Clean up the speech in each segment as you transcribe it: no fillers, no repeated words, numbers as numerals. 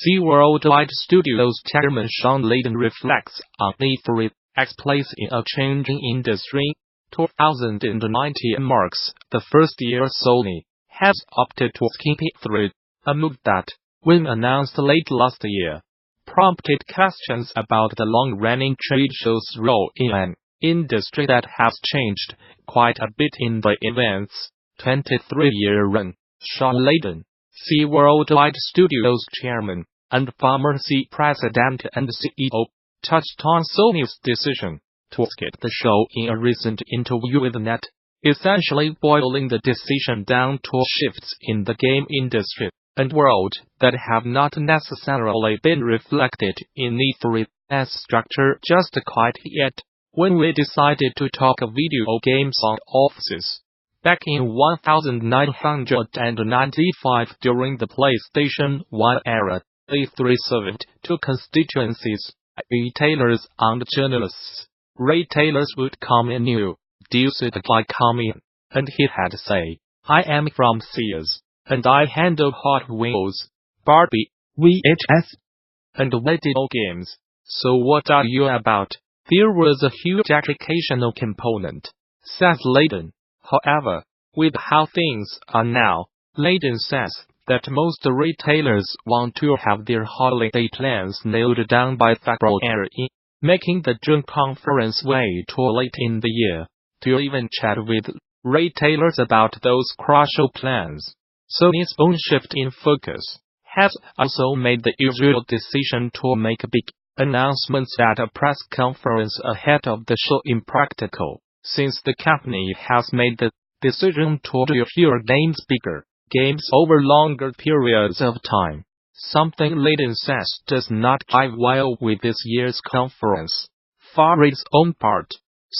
SIE Worldwide Studios chairman Shawn Layden reflects on E3's place in a changing industry. 2019 marks the first year Sony has opted to skip E3, a move that, when announced late last year, prompted questions about the long-running trade show's role in an industry that has changed quite a bit in the event's 23-year run. Shawn Layden, SIE Worldwide Studios chairman and former SIE president and CEO, touched on Sony's decision to skip the show in a recent interview with CNET, essentially boiling the decision down to shifts in the game industry and world that have not necessarily been reflected in E3's structure just quite yet. When we decided to talk video games on offices back in 1995 during the PlayStation 1 era, E3 served two constituencies: retailers and journalists. Retailers would come in new, deals with the guy come in, and he had to say, "I am from Sears, and I handle Hot Wheels, Barbie, VHS, and video games. So what are you about?" There was a huge educational component, says Layden. However, with how things are now, Layden says that most retailers want to have their holiday plans nailed down by February, making the June conference way too late in the year to even chat with retailers about those crucial plans. Sony's own shift in focus has also made the usual decision to make big announcements at a press conference ahead of the show impractical, since the company has made the decision to do fewer games bigger games over longer periods of time. Something Layden says does not jive well with this year's conference. For its own part,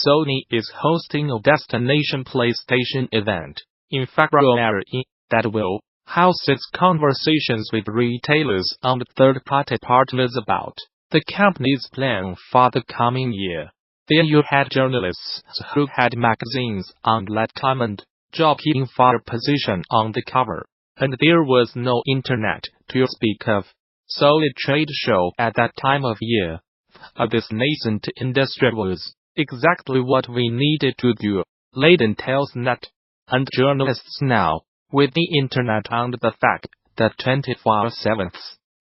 Sony is hosting a destination PlayStation event in February that will house its conversations with retailers and third-party partners about the company's plan for the coming year. There you had journalists who had magazines and let time and jockeying for a position on the cover, and there was no internet to speak of. Solid trade show at that time of year. This nascent industry was exactly what we needed to do, Layden tells CNET. And journalists now, with the internet and the fact that 24/7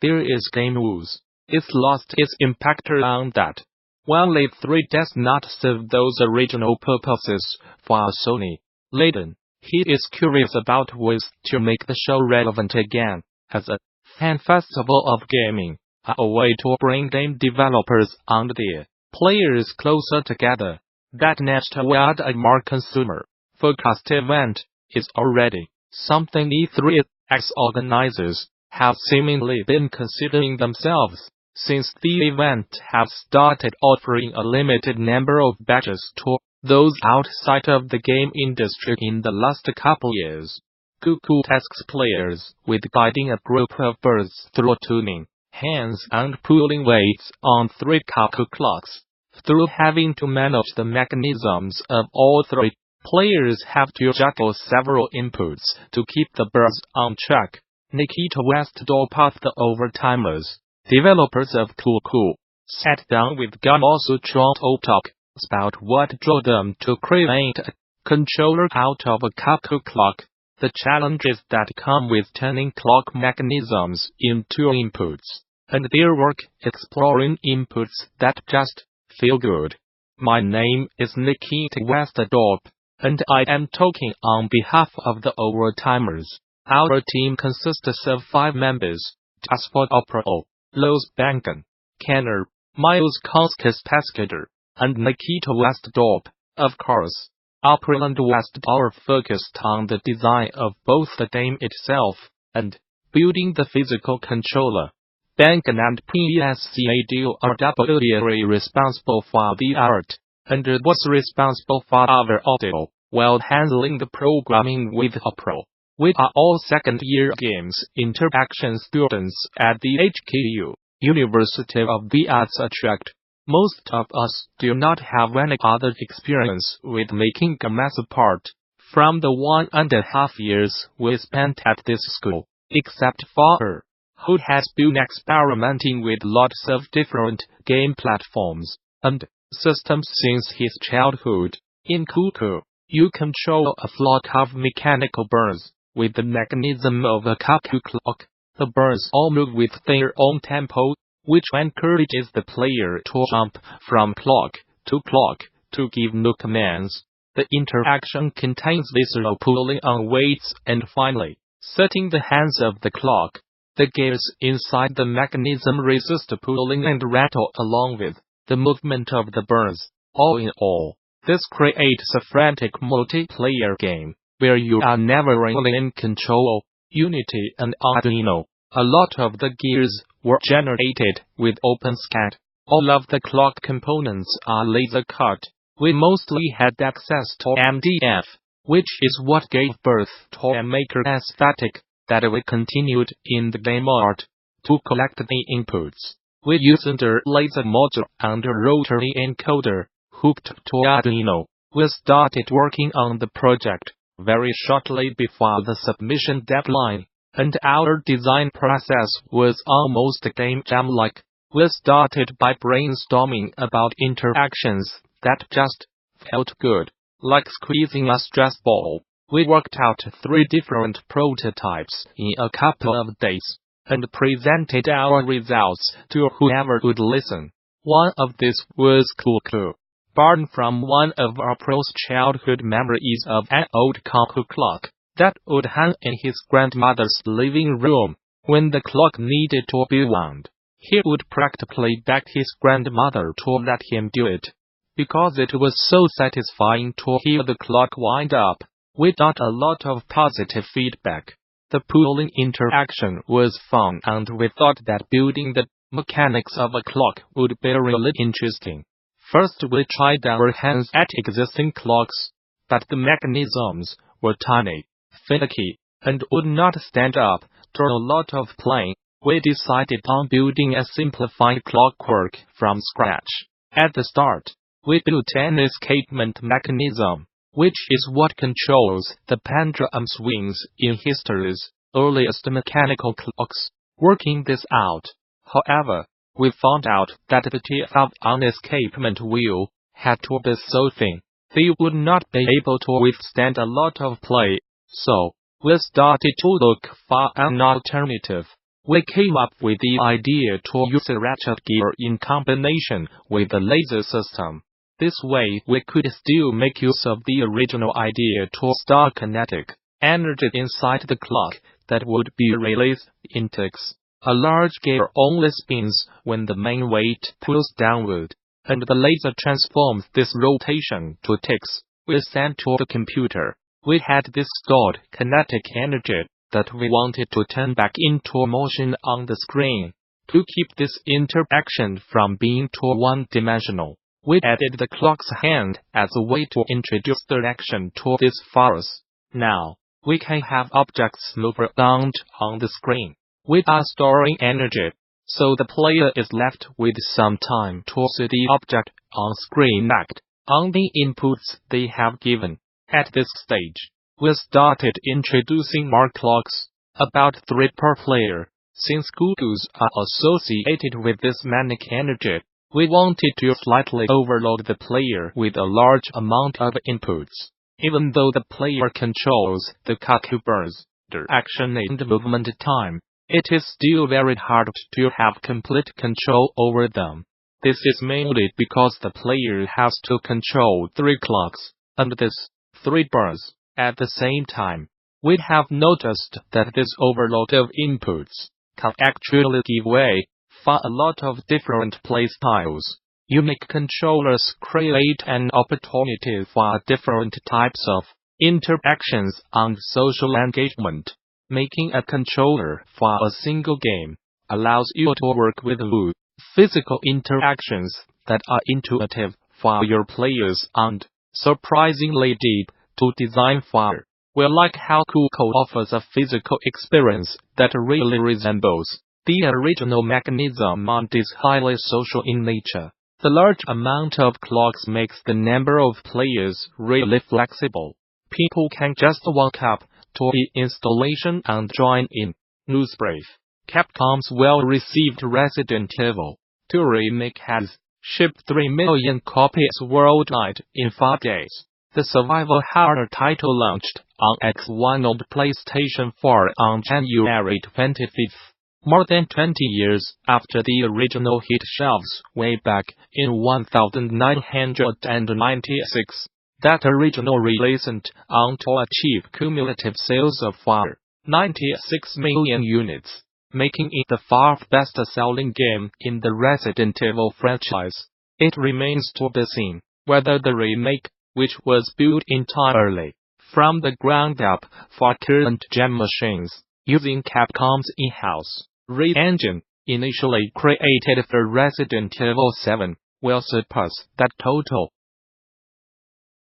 there is game news, it's lost its impact around that. While E3 does not serve those original purposes for Sony, Layden, he is curious about ways to make the show relevant again, as a fan festival of gaming, a way to bring game developers and their players closer together. That next word a more consumer-focused event is already something E3's organizers have seemingly been considering themselves, since the event has started offering a limited number of badges to those outside of the game industry in the last couple years. Koo-Koo tasks players with guiding a group of birds through tuning hands and pulling weights on 3 cuckoo clocks. Through having to manage the mechanisms of all 3, players have to juggle several inputs to keep the birds on track. Nikita Westdorp of the Overtimers, developers of Koo-Koo, sat down with Gamasutra to talk about what drove them to create a controller out of a cuckoo clock, the challenges that come with turning clock mechanisms into inputs, and their work exploring inputs that just feel good. My name is Nikita Westdorp, and I am talking on behalf of the Overtimers. Our team consists of 5 members: Jasper Oprel Loes Banken, Kenner, Miles Cascas Pescador, and Nikita Westdorp. Of course, Oprel and Westdorp focused on the design of both the game itself and building the physical controller. Banken and PSCAD are doubly responsible for the art, and was responsible for our audio, while handling the programming with Oprel. We are all second-year games interaction students at the HKU, University of the Arts Utrecht. Most of us do not have any other experience with making games apart from the 1.5 years we spent at this school, except for her. who has been experimenting with lots of different game platforms and systems since his childhood. In Koo-Koo, you control a flock of mechanical birds with the mechanism of a cuckoo clock. The birds all move with their own tempo, which encourages the player to jump from clock to give new commands. The interaction contains visceral pulling on weights and finally, setting the hands of the clock. The gears inside the mechanism resist pulling and rattle along with the movement of the birds. All in all, this creates a frantic multiplayer game, where you are never really in control. Unity and Arduino. A lot of the gears were generated with OpenSCAD. All of the clock components are laser cut. We mostly had access to MDF, which is what gave birth to a maker aesthetic that we continued in the game art. To collect the inputs, we used a laser module and a rotary encoder hooked to Arduino. We started working on the project very shortly before the submission deadline, and our design process was almost game jam-like. We started by brainstorming about interactions that just felt good, like squeezing a stress ball. We worked out 3 different prototypes in a couple of days, and presented our results to whoever would listen. One of these was Koo-Koo, born from one of April's childhood memories of an old cuckoo clock that would hang in his grandmother's living room. When the clock needed to be wound, he would practically beg his grandmother to let him do it, because it was so satisfying to hear the clock wind up. We got a lot of positive feedback. The pulling interaction was fun, and we thought that building the mechanics of a clock would be really interesting. First, we tried our hands at existing clocks, but the mechanisms were tiny, finicky, and would not stand up to a lot of playing. We decided on building a simplified clockwork from scratch. At the start, we built an escapement mechanism, which is what controls the pendulum swings in history's earliest mechanical clocks. Working this out, however, we found out that the tip of an escapement wheel had to be so thin, they would not be able to withstand a lot of play, so we started to look for an alternative. We came up with the idea to use a ratchet gear in combination with the laser system. This way we could still make use of the original idea to store kinetic energy inside the clock that would be released in ticks. A large gear only spins when the main weight pulls downward, and the laser transforms this rotation to ticks. We sent to the computer. We had this stored kinetic energy that we wanted to turn back into motion on the screen. To keep this interaction from being too one-dimensional, we added the clock's hand as a way to introduce direction to this force. Now, we can have objects move around on the screen. We are storing energy, so the player is left with some time to see the object on screen act on the inputs they have given. At this stage, we started introducing more clocks, about 3 per player. Since cuckoos are associated with this manic energy, we wanted to slightly overload the player with a large amount of inputs. Even though the player controls the cuckoo birds, their action and movement time, it is still very hard to have complete control over them. This is mainly because the player has to control 3 clocks, and these 3 birds, at the same time. We have noticed that this overload of inputs can actually give way for a lot of different playstyles. Unique controllers create an opportunity for different types of interactions and social engagement. Making a controller for a single game allows you to work with physical interactions that are intuitive for your players and surprisingly deep to design for. We like how Koo-Koo offers a physical experience that really resembles the original mechanism and is highly social in nature. The large amount of clocks makes the number of players really flexible. People can just walk up to the installation and join in. Newsbrief. Capcom's well-received Resident Evil 2 remake has shipped 3 million copies worldwide in 5 days. The survival horror title launched on X1 and PlayStation 4 on January 25th. More than 20 years after the original hit shelves way back in 1996, that original release went on to achieve cumulative sales of 96 million units, making it the 4th best-selling game in the Resident Evil franchise. It remains to be seen whether the remake, which was built entirely from the ground up for current-gen machines, using Capcom's in-house Ray engine, initially created for Resident Evil 7, will surpass that total